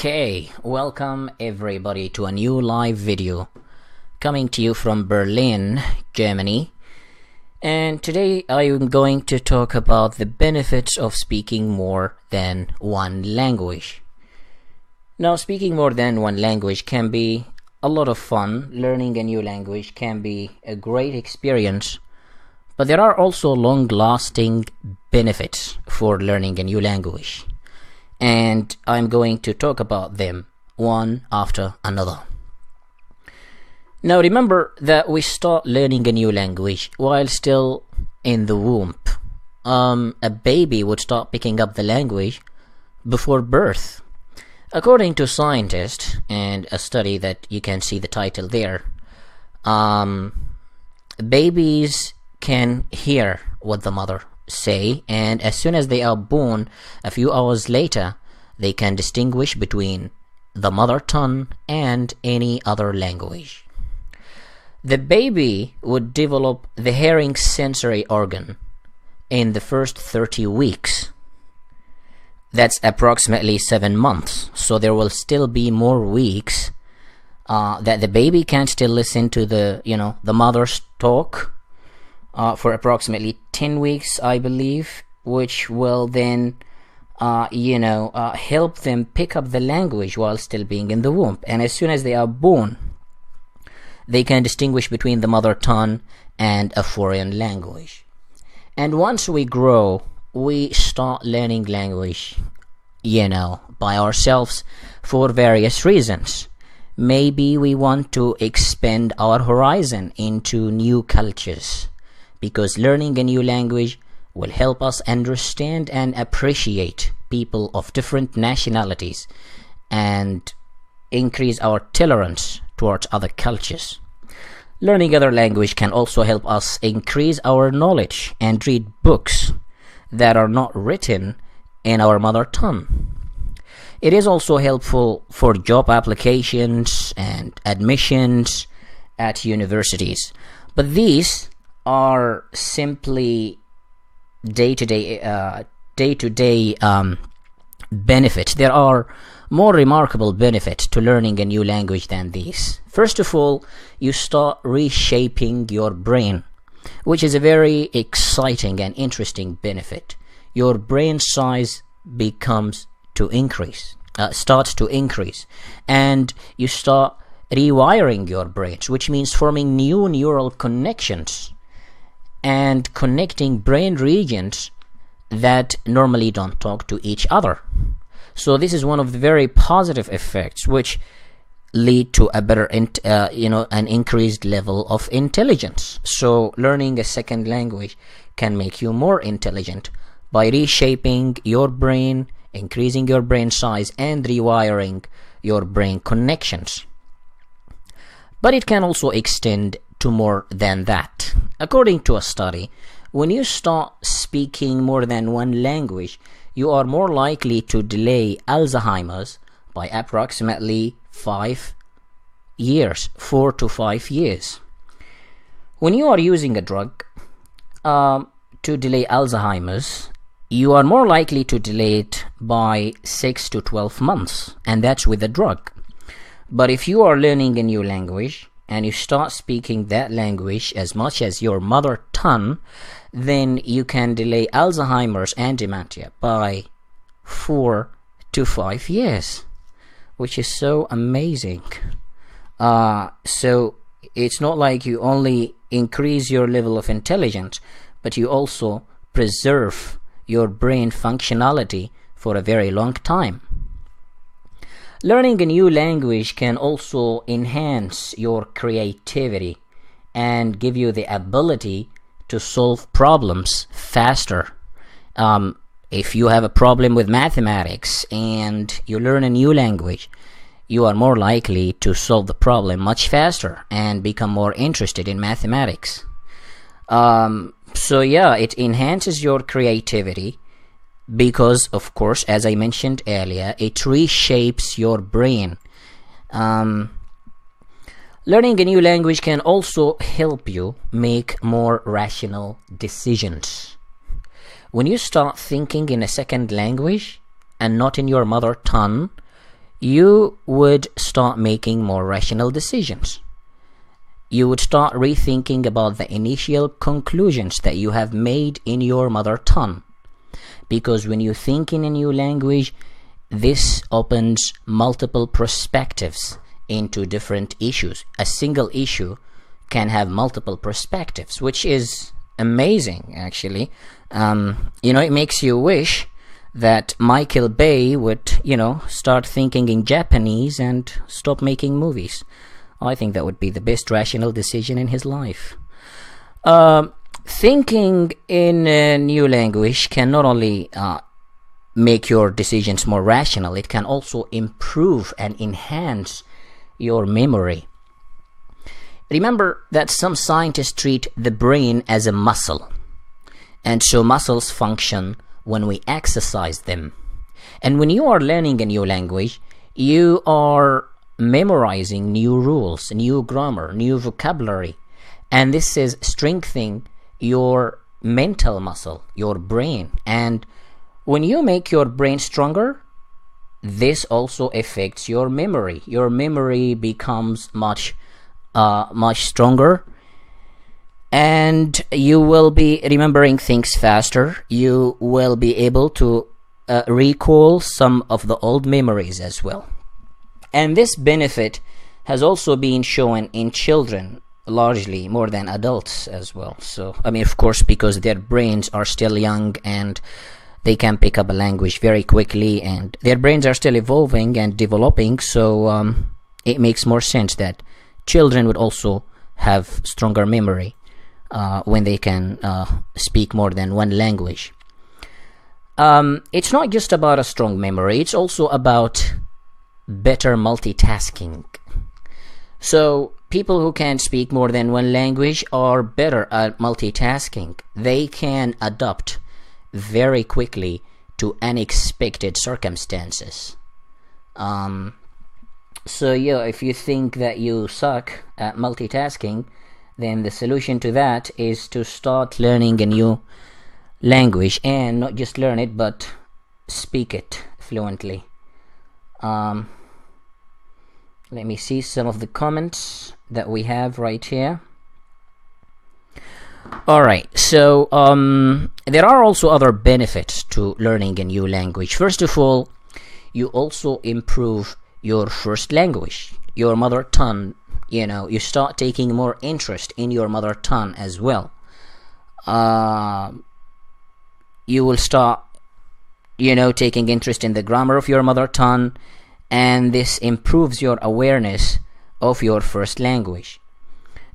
Okay, welcome everybody to a new live video coming to you from Berlin, Germany. And today I am going to talk about the benefits of speaking more than one language. Now, speaking more than one language can be a lot of fun. Learning a new language can be a great experience, but there are also long-lasting benefits for learning a new language. And I'm going to talk about them one after another. Now remember that we start learning a new language while still in the womb. A baby would start picking up the language before birth. According to scientists and a study that you can see the title there, babies can hear what the mother say, and as soon as they are born, a few hours later, they can distinguish between the mother tongue and any other language. The baby would develop the hearing sensory organ in the first 30 weeks. That's approximately 7 months. So there will still be more weeks that the baby can still listen to the mother's talk for approximately 10 weeks, I believe, which will then help them pick up the language while still being in the womb. And as soon as they are born, they can distinguish between the mother tongue and a foreign language. And once we grow, we start learning language, by ourselves for various reasons. Maybe we want to expand our horizon into new cultures, because learning a new language will help us understand and appreciate people of different nationalities and increase our tolerance towards other cultures. Learning other language can also help us increase our knowledge and read books that are not written in our mother tongue. It is also helpful for job applications and admissions at universities, but these are simply day-to-day benefits. There are more remarkable benefits to learning a new language than these. First of all, you start reshaping your brain, which is a very exciting and interesting benefit. Your brain size starts to increase, and you start rewiring your brains, which means forming new neural connections and connecting brain regions that normally don't talk to each other. So this is one of the very positive effects which lead to a better an increased level of intelligence. So learning a second language can make you more intelligent by reshaping your brain, increasing your brain size, and rewiring your brain connections. But it can also extend to more than that. According to a study, when you start speaking more than one language, you are more likely to delay Alzheimer's by approximately 4 to 5 years. When you are using a drug to delay Alzheimer's, you are more likely to delay it by 6 to 12 months, and that's with a drug. But if you are learning a new language and you start speaking that language as much as your mother tongue, then you can delay Alzheimer's and dementia by 4 to 5 years, which is so amazing. So it's not like you only increase your level of intelligence, but you also preserve your brain functionality for a very long time. Learning a new language can also enhance your creativity and give you the ability to solve problems faster. If you have a problem with mathematics and you learn a new language, you are more likely to solve the problem much faster and become more interested in mathematics. So yeah, it enhances your creativity because, of course, as I mentioned earlier, it reshapes your brain. Learning a new language can also help you make more rational decisions. When you start thinking in a second language and not in your mother tongue, you would start making more rational decisions. You would start rethinking about the initial conclusions that you have made in your mother tongue. Because when you think in a new language, this opens multiple perspectives into different issues. A single issue can have multiple perspectives, which is amazing, actually. It makes you wish that Michael Bay would, start thinking in Japanese and stop making movies. I think that would be the best rational decision in his life. Thinking in a new language can not only make your decisions more rational, it can also improve and enhance your memory. Remember that some scientists treat the brain as a muscle, and so muscles function when we exercise them. And when you are learning a new language, you are memorizing new rules, new grammar, new vocabulary, and this is strengthening your mental muscle, your brain. And when you make your brain stronger, this also affects your memory. Your memory becomes much stronger, and you will be remembering things faster. You will be able to recall some of the old memories as well. And this benefit has also been shown in children largely more than adults as well. So, of course, because their brains are still young and they can pick up a language very quickly, and their brains are still evolving and developing, so it makes more sense that children would also have stronger memory when they can speak more than one language. It's not just about a strong memory, it's also about better multitasking. So people who can speak more than one language are better at multitasking. They can adapt very quickly to unexpected circumstances. So if you think that you suck at multitasking, then the solution to that is to start learning a new language, and not just learn it, but speak it fluently. Let me see some of the comments that we have right here. Alright, so there are also other benefits to learning a new language. First of all, you also improve your first language, your mother tongue. You start taking more interest in your mother tongue as well. You will start, taking interest in the grammar of your mother tongue, and this improves your awareness of your first language.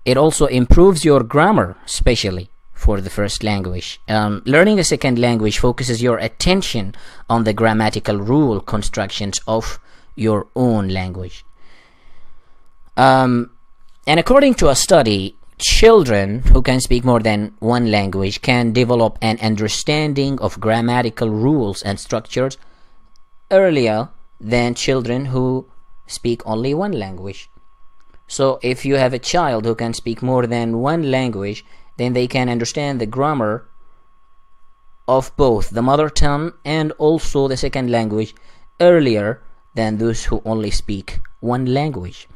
It also improves your grammar, especially for the first language. Learning a second language focuses your attention on the grammatical rule constructions of your own language. And according to a study, children who can speak more than one language can develop an understanding of grammatical rules and structures earlier than children who speak only one language. So if you have a child who can speak more than one language, then they can understand the grammar of both the mother tongue and also the second language earlier than those who only speak one language.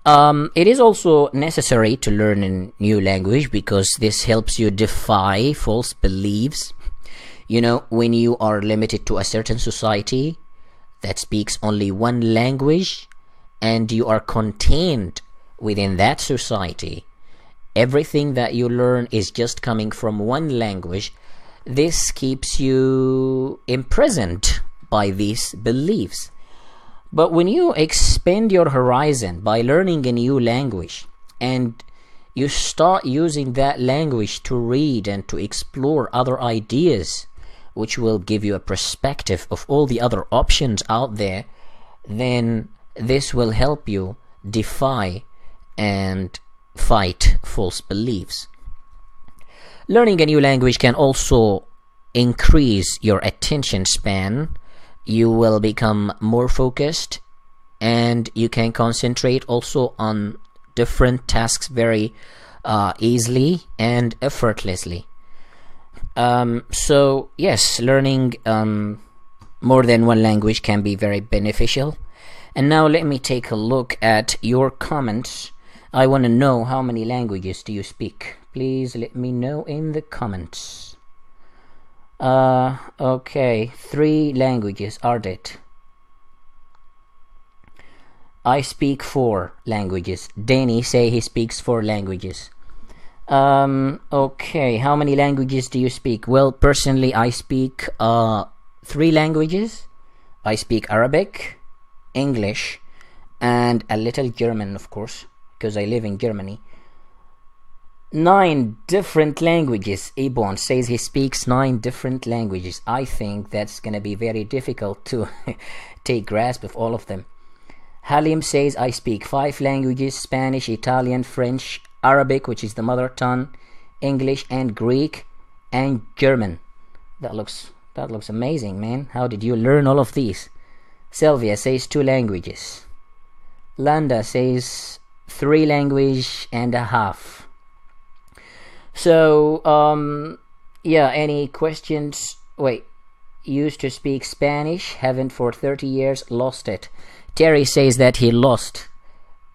It is also necessary to learn a new language because this helps you defy false beliefs. When you are limited to a certain society that speaks only one language, and you are contained within that society, everything that you learn is just coming from one language. This keeps you imprisoned by these beliefs. But when you expand your horizon by learning a new language, and you start using that language to read and to explore other ideas, which will give you a perspective of all the other options out there, then this will help you defy and fight false beliefs. Learning a new language can also increase your attention span. You will become more focused, and you can concentrate also on different tasks very easily and effortlessly. So yes, learning more than one language can be very beneficial. And now let me take a look at your comments. I want to know how many languages do you speak. Please let me know in the comments. Okay, 3 languages are it. I speak 4 languages. Danny say he speaks 4 languages. Okay, how many languages do you speak? Well, personally, I speak 3 languages. I speak Arabic, English, and a little German, of course, because I live in Germany. 9 different languages. Ibon says he speaks 9 different languages. I think that's gonna be very difficult to take grasp of all of them. Halim says I speak 5 languages: Spanish, Italian, French, Arabic, which is the mother tongue, English and Greek, and German. That looks amazing, man. How did you learn all of these? Sylvia says 2 languages. Landa says 3 languages and a half. So, yeah, any questions? Wait, used to speak Spanish, haven't for 30 years, lost it. Terry says that he lost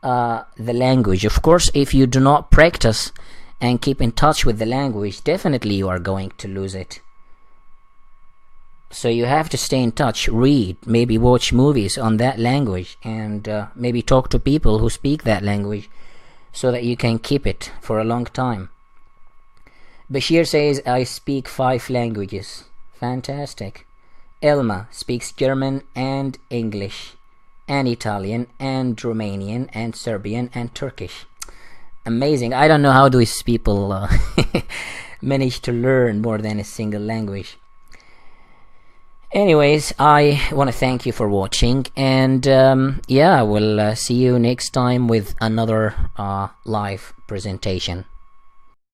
the language. Of course, if you do not practice and keep in touch with the language, definitely you are going to lose it. So you have to stay in touch, read, maybe watch movies on that language, and maybe talk to people who speak that language so that you can keep it for a long time. Bashir says, I speak 5 languages. Fantastic. Elma speaks German and English, and Italian, and Romanian, and Serbian, and Turkish. Amazing. I don't know how these people manage to learn more than a single language. Anyways, I want to thank you for watching, and yeah, we'll see you next time with another live presentation.